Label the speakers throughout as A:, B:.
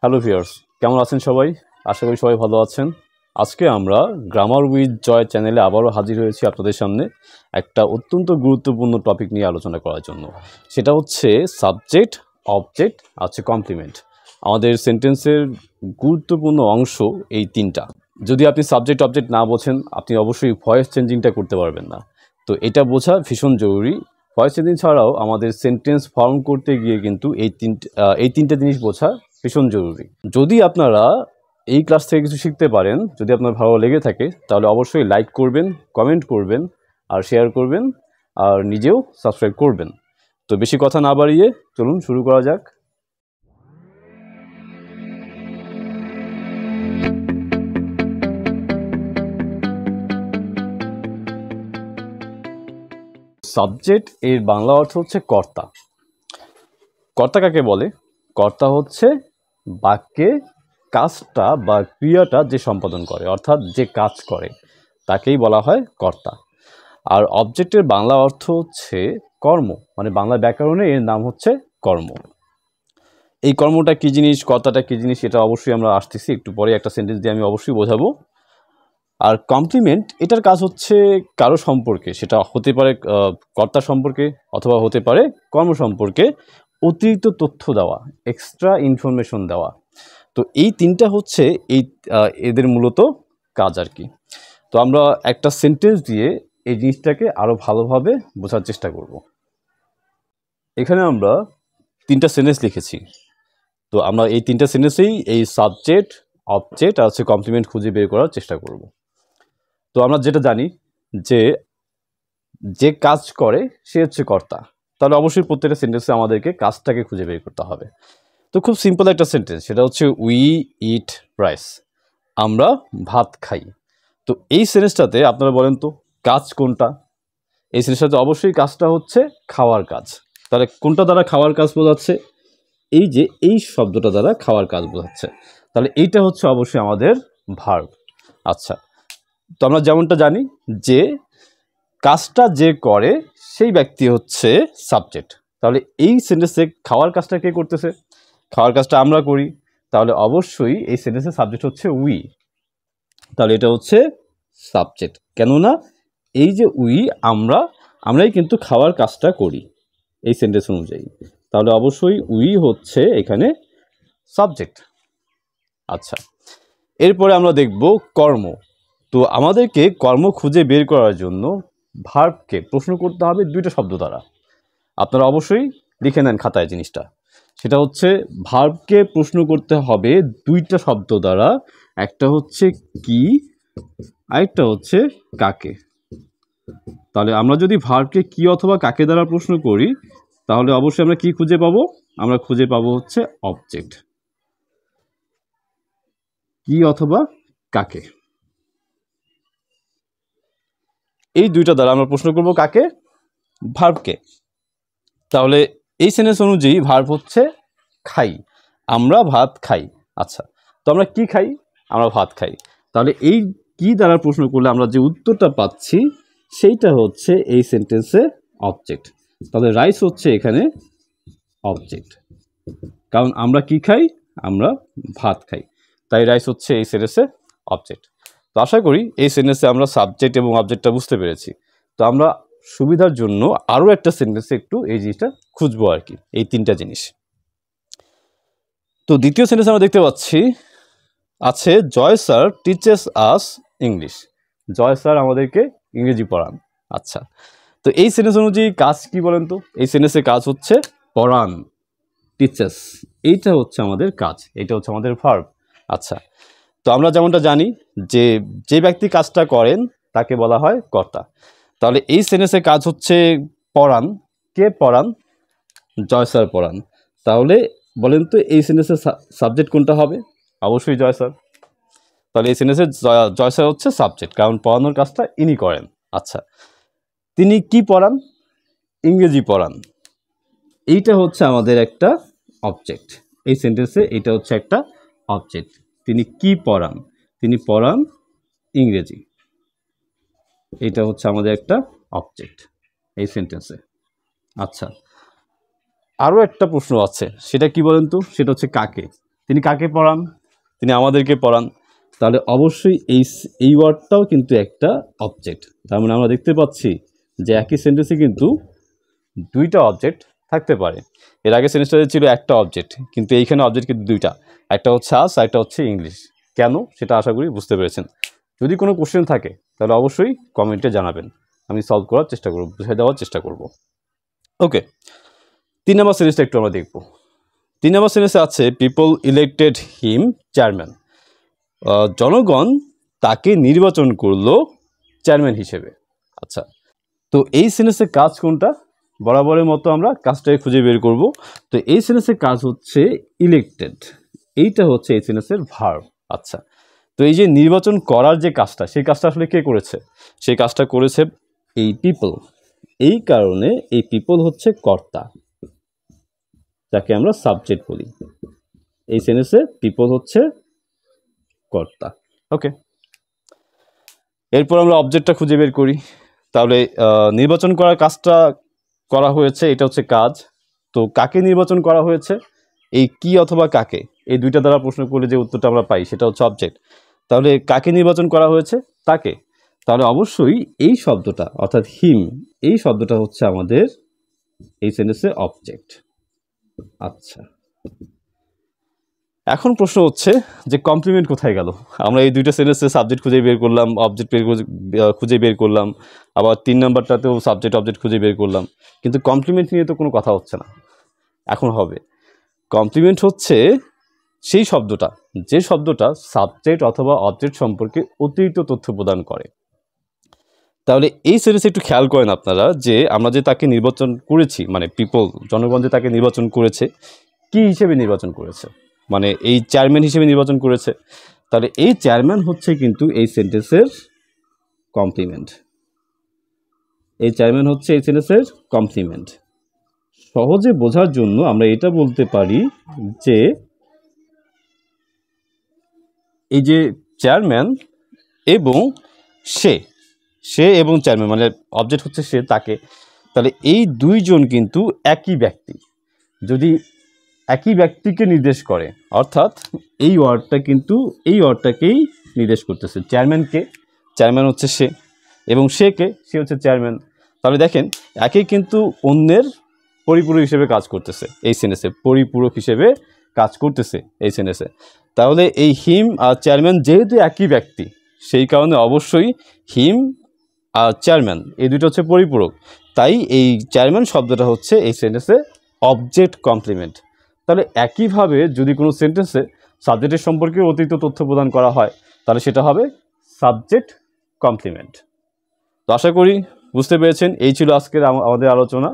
A: Hello viewers, কেমন আছেন সবাই? আশা করি সবাই ভালো আছেন। আজকে আমরা গ্রামার উইথ জয় চ্যানেলে আবারও হাজির হয়েছি আপনাদের সামনে একটা অত্যন্ত গুরুত্বপূর্ণ টপিক নিয়ে আলোচনা করার জন্য। সেটা হচ্ছে সাবজেক্ট, অবজেক্ট আছে কমপ্লিমেন্ট। আমাদের সেন্টেন্সের গুরুত্বপূর্ণ অংশ এই তিনটা। যদি আপনি সাবজেক্ট অবজেক্ট না বোঝেন, আপনি অবশ্যই ভয়েস চেঞ্জিংটা করতে পারবেন না। তো এটা বোঝা ভীষণ জরুরি। ভয়েস চেঞ্জিং ছাড়াও আমাদের সেন্টেন্স ফর্ম করতে গিয়ে কিন্তু এই তিনটা জিনিস বোঝা ভীষণ জরুরি। যদি আপনারা এই ক্লাস থেকে কিছু শিখতে পারেন, যদি আপনার ভালো লেগে থাকে, তাহলে অবশ্যই লাইক করবেন, কমেন্ট করবেন, আর শেয়ার করবেন, আর নিজেও সাবস্ক্রাইব করবেন। তো বেশি কথা না বাড়িয়ে চলুন শুরু করা যাক। সাবজেক্ট এর বাংলা অর্থ হচ্ছে কর্তা। কর্তা কাকে বলে? কর্তা হচ্ছে বাক্যে কাজটা বা ক্রিয়াটা যে সম্পাদন করে, অর্থাৎ যে কাজ করে তাকেই বলা হয় কর্তা। আর অবজেক্টের বাংলা অর্থ হচ্ছে কর্ম, মানে বাংলা ব্যাকরণে এর নাম হচ্ছে কর্ম। এই কর্মটা কী জিনিস, কর্তাটা কী জিনিস, এটা অবশ্যই আমরা আসতেছি একটু পরে, একটা সেন্টেন্স দিয়ে আমি অবশ্যই বোঝাবো। আর কমপ্লিমেন্ট, এটার কাজ হচ্ছে কারো সম্পর্কে, সেটা হতে পারে কর্তা সম্পর্কে অথবা হতে পারে কর্ম সম্পর্কে অতিরিক্ত তথ্য দেওয়া, এক্সট্রা ইনফরমেশন দেওয়া। তো এই তিনটা হচ্ছে এদের মূলত কাজ আর কি। তো আমরা একটা সেন্টেন্স দিয়ে এই জিনিসটাকে আরও ভালোভাবে বোঝার চেষ্টা করব। এখানে আমরা তিনটা সেন্টেন্স লিখেছি। তো আমরা এই তিনটা সেন্টেন্সেই এই সাবজেক্ট, অবজেক্ট আর হচ্ছে কমপ্লিমেন্ট খুঁজে বের করার চেষ্টা করব। তো আমরা যেটা জানি যে কাজ করে সে হচ্ছে কর্তা, তাহলে অবশ্যই প্রত্যেকটা সেন্টেন্সে আমাদেরকে কাজটাকে খুঁজে বের করতে হবে। তো খুব সিম্পল একটা সেন্টেন্স, সেটা হচ্ছে উই ইট রাইস, আমরা ভাত খাই। তো এই সেন্টেন্সটাতে আপনারা বলেন তো কাজ কোনটা? এই সেন্টেন্সটাতে অবশ্যই কাজটা হচ্ছে খাওয়ার কাজ। তাহলে কোনটা দ্বারা খাওয়ার কাজ বোঝাচ্ছে? এই শব্দটা দ্বারা খাওয়ার কাজ বোঝাচ্ছে। তাহলে এইটা হচ্ছে অবশ্যই আমাদের ভার্ব। আচ্ছা, তো আমরা যেমনটা জানি যে কাজটা যে করে সেই ব্যক্তি হচ্ছে সাবজেক্ট। তাহলে এই সেন্টেন্সে খাওয়ার কাজটা কে করতেছে? খাওয়ার কাজটা আমরা করি, তাহলে অবশ্যই এই সেন্টেন্সের সাবজেক্ট হচ্ছে উই। তাহলে এটা হচ্ছে সাবজেক্ট, কেননা এই যে উই, আমরাই কিন্তু খাওয়ার কাজটা করি এই সেন্টেন্স অনুযায়ী। তাহলে অবশ্যই উই হচ্ছে এখানে সাবজেক্ট। আচ্ছা, এরপরে আমরা দেখব কর্ম। তো আমাদেরকে কর্ম খুঁজে বের করার জন্য ভার্বকে প্রশ্ন করতে হবে দুইটা শব্দ দ্বারা। আপনারা অবশ্যই লিখে নেন খাতায় জিনিসটা। সেটা হচ্ছে ভার্বকে প্রশ্ন করতে হবে দুইটা শব্দ দ্বারা, একটা হচ্ছে কি, আরেকটা হচ্ছে কাকে। তাহলে আমরা যদি ভার্বকে কি অথবা কাকে দ্বারা প্রশ্ন করি, তাহলে অবশ্যই আমরা কি খুঁজে পাবো? আমরা খুঁজে পাবো হচ্ছে অবজেক্ট, কি অথবা কাকে। এই দুইটা দ্বারা আমরা প্রশ্ন করব কাকে? ভার্বকে। তাহলে এই সেন্টেন্স অনুযায়ী ভার্ব হচ্ছে খাই, আমরা ভাত খাই। আচ্ছা, তো আমরা কি খাই? আমরা ভাত খাই। তাহলে এই কি দ্বারা প্রশ্ন করলে আমরা যে উত্তরটা পাচ্ছি সেইটা হচ্ছে এই সেন্টেন্সে অবজেক্ট। তাহলে রাইস হচ্ছে এখানে অবজেক্ট, কারণ আমরা কি খাই? আমরা ভাত খাই, তাই রাইস হচ্ছে এই সেন্টেন্সে অবজেক্ট। তো আশা করি এই সেন্টেন্সে আমরা সাবজেক্ট এবং অবজেক্টটা বুঝতে পেরেছি। তো আমরা সুবিধার জন্য আরও একটা সেন্টেন্সে একটু এই জিনিসটা খুঁজবো আর কি, এই তিনটা জিনিস। তো দ্বিতীয় সেন্টেন্স আমরা দেখতে পাচ্ছি আছে জয় স্যার টিচেস আস ইংলিশ। জয় স্যার আমাদেরকে ইংরেজি পড়ান। আচ্ছা, তো এই সেন্টেন্স অনুযায়ী কাজ কি বলেন তো? এই সেন্টেন্সের কাজ হচ্ছে পড়ান, টিচেস, এইটা হচ্ছে আমাদের কাজ, এটা হচ্ছে আমাদের ভার্ব। আচ্ছা, তো আমরা যেমনটা জানি যে ব্যক্তি কাজটা করেন তাকে বলা হয় কর্তা। তাহলে এই সেন্টেন্সের কাজ হচ্ছে পড়ান। কে পড়ান? জয় স্যার পড়ান। তাহলে বলেন তো এই সেন্টেন্সের সাবজেক্ট কোনটা হবে? অবশ্যই জয় স্যার। তাহলে এই সেন্টেন্সের জয় স্যার হচ্ছে সাবজেক্ট, কারণ পড়ানোর কাজটা ইনি করেন। আচ্ছা, তিনি কি পড়ান? ইংরেজি পড়ান। এইটা হচ্ছে আমাদের একটা অবজেক্ট এই সেন্টেন্সে, এইটা হচ্ছে একটা অবজেক্ট। তিনি কি পড়ান? তিনি পড়ান ইংরেজি। এইটা হচ্ছে আমাদের একটা অবজেক্ট এই সেন্টেন্সে। আচ্ছা, আরও একটা প্রশ্ন আছে, সেটা কি বলেন তো? সেটা হচ্ছে কাকে। তিনি কাকে পড়ান? তিনি আমাদেরকে পড়ান। তাহলে অবশ্যই এই ওয়ার্ডটাও কিন্তু একটা অবজেক্ট। তার মানে আমরা দেখতে পাচ্ছি যে একই সেন্টেন্সে কিন্তু দুইটা অবজেক্ট থাকতে পারে। এর আগে সেন্টেন্সটাতে ছিল একটা অবজেক্ট, কিন্তু এইখানে অবজেক্ট কিন্তু দুইটা, একটা হচ্ছে আস আর একটা হচ্ছে ইংলিশ। কেন সেটা আশা করি বুঝতে পেরেছেন। যদি কোনো কোশ্চেন থাকে তাহলে অবশ্যই কমেন্টে জানাবেন, আমি সলভ করার চেষ্টা করব, বুঝিয়ে দেওয়ার চেষ্টা করব। ওকে, 3 নম্বর সেন্টেন্সটা একটু আমরা দেখব। 3 নম্বর সেন্টেন্সে আছে পিপল ইলেক্টেড হিম চেয়ারম্যান। জনগণ তাকে নির্বাচন করলো চেয়ারম্যান হিসেবে। আচ্ছা, তো এই সেন্টেন্সের কাজ কোনটা? বরাবরের মতো আমরা কাজটাকে খুঁজে বের করব। তো এই সেন্টেন্সের কাজ হচ্ছে ইলেক্টেড, এইটা হচ্ছে এই সেন্টেন্সের ভার্ব। আচ্ছা, তো এই যে নির্বাচন করার যে কাজটা, সেই কাজটা আসলে কে করেছে? সেই কাজটা করেছে এই পিপল। এই কারণে এই পিপল হচ্ছে কর্তা, যাকে আমরা সাবজেক্ট বলি। এই সেন্টেন্সে পিপল হচ্ছে কর্তা। ওকে, এরপর আমরা অবজেক্টটা খুঁজে বের করি। তাহলে নির্বাচন করার কাজটা করা হয়েছে, এটা হচ্ছে কাজ। তো কাকে নির্বাচন করা হয়েছে? এই কি অথবা কাকে, এই দুইটা দ্বারা প্রশ্ন করলে যে উত্তরটা আমরা পাই সেটা হচ্ছে অবজেক্ট। তাহলে কাকে নির্বাচন করা হয়েছে? তাকে। তাহলে অবশ্যই এই শব্দটা অর্থাৎ হিম, এই শব্দটা হচ্ছে আমাদের এই সেন্টেন্সে অবজেক্ট। আচ্ছা, এখন প্রশ্ন হচ্ছে যে কমপ্লিমেন্ট কোথায় গেল? আমরা এই দুইটা সেন্টেন্সে সাবজেক্ট খুঁজে বের করলাম, অবজেক্ট খুঁজে বের করলাম, আবার 3 নাম্বারটাতেও সাবজেক্ট অবজেক্ট খুঁজে বের করলাম, কিন্তু কমপ্লিমেন্ট নিয়ে তো কোনো কথা হচ্ছে না। এখন হবে, কমপ্লিমেন্ট হচ্ছে সেই শব্দটা, যে শব্দটা সাবজেক্ট অথবা অবজেক্ট সম্পর্কে অতিরিক্ত তথ্য প্রদান করে। তাহলে এই সেন্টেন্সে একটু খেয়াল করেন আপনারা যে আমরা যে তাকে নির্বাচন করেছি, মানে পিপল, জনগণ যে তাকে নির্বাচন করেছে, কি হিসেবে নির্বাচন করেছে? মানে এই চেয়ারম্যান হিসেবে নির্বাচন করেছে। তাহলে এই চেয়ারম্যান হচ্ছে কিন্তু এই সেন্টেন্সের কমপ্লিমেন্ট। এই চেয়ারম্যান হচ্ছে এই সেন্টেন্সের কমপ্লিমেন্ট। সহজে বোঝার জন্য আমরা এটা বলতে পারি যে এই যে চেয়ারম্যান এবং সে এবং চেয়ারম্যান, মানে অবজেক্ট হচ্ছে সে, তাকে, তাহলে এই দুইজন কিন্তু একই ব্যক্তি। যদি একই ব্যক্তিকে নির্দেশ করে, অর্থাৎ এই ওয়ার্ডটা কিন্তু এই ওয়ার্ডটাকেই নির্দেশ করতেছে। চেয়ারম্যানকে, চেয়ারম্যান হচ্ছে সে, এবং সে হচ্ছে চেয়ারম্যান। তাহলে দেখেন, একই কিন্তু অন্যের পরিপূরক হিসেবে কাজ করতেছে এই সেন্টেন্সে, পরিপূরক হিসেবে কাজ করতেছে এই সেন্টেন্সে। তাহলে এই হিম আর চেয়ারম্যান যেহেতু একই ব্যক্তি, সেই কারণে অবশ্যই হিম আর চেয়ারম্যান এই দুটো হচ্ছে পরিপূরক। তাই এই চেয়ারম্যান শব্দটা হচ্ছে এই সেন্টেন্সে অবজেক্ট কমপ্লিমেন্ট। তাহলে একইভাবে যদি কোনো সেন্টেন্সে সাবজেক্টের সম্পর্কে অতিরিক্ত তথ্য প্রদান করা হয়, তাহলে সেটা হবে সাবজেক্ট কমপ্লিমেন্ট। তো আশা করি বুঝতে পেরেছেন। এই ছিল আজকের আমাদের আলোচনা।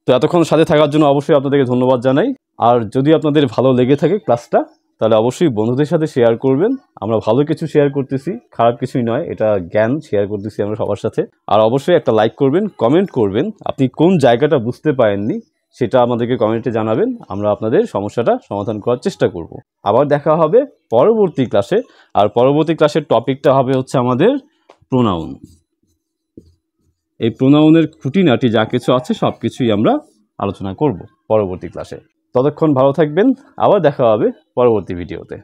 A: তো এতক্ষণ সাথে থাকার জন্য অবশ্যই আপনাদেরকে ধন্যবাদ জানাই। আর যদি আপনাদের ভালো লেগে থাকে ক্লাসটা, তাহলে অবশ্যই বন্ধুদের সাথে শেয়ার করবেন। আমরা ভালো কিছু শেয়ার করতেছি, খারাপ কিছুই নয়, এটা জ্ঞান শেয়ার করতেছি আমরা সবার সাথে। আর অবশ্যই একটা লাইক করবেন, কমেন্ট করবেন, আপনি কোন জায়গাটা বুঝতে পারেননি সেটা আমাদেরকে কমেন্টে জানাবেন, আমরা আপনাদের সমস্যাটা সমাধান করার চেষ্টা করব। আবার দেখা হবে পরবর্তী ক্লাসে। আর পরবর্তী ক্লাসের টপিকটা হবে হচ্ছে আমাদের প্রোনাউন। এই প্রোনাউনের খুঁটিনাটি যা কিছু আছে সব কিছুই আমরা আলোচনা করব পরবর্তী ক্লাসে। ততক্ষণ ভালো থাকবেন, আবার দেখা হবে পরবর্তী ভিডিওতে।